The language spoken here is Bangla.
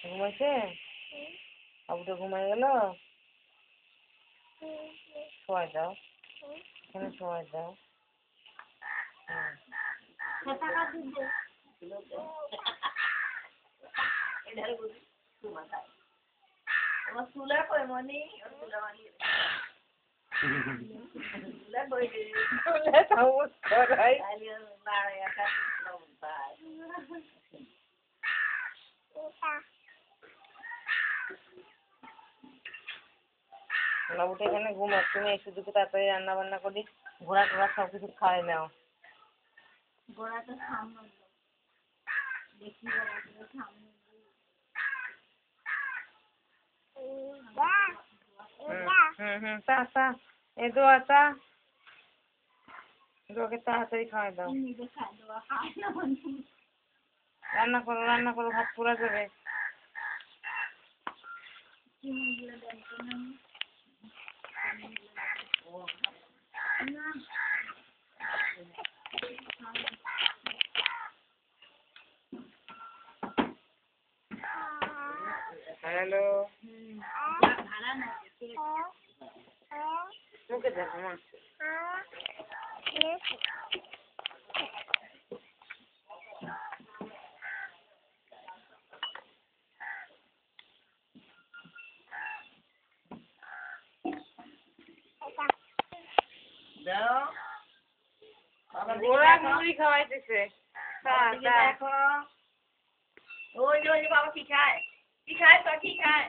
ঘুমাইছে? বাবুটা ঘুমাই গেল? শোয়াই দাও, এখানে শোয়াই দাও। বাবুটা এখানে ঘুমাও, তুমি এসে দুটো তাড়াতাড়ি রান্না বান্না করি, ঘোড়া টোড়া সব কিছু খাওয়াই নাও। ঘোড়াটা সামনে দেখি সামনে তা এই দোয়া তা দোয়াকে তাড়াতাড়ি খাওয়াই দাও। রান্না করো ভাত পুরা যাবে। হ্যালো মুখে দেখো মা। গোড়া মুড়ি খাওয়াইতেছে। দেখো ওই যে বাবা কি খায় তো কি খায়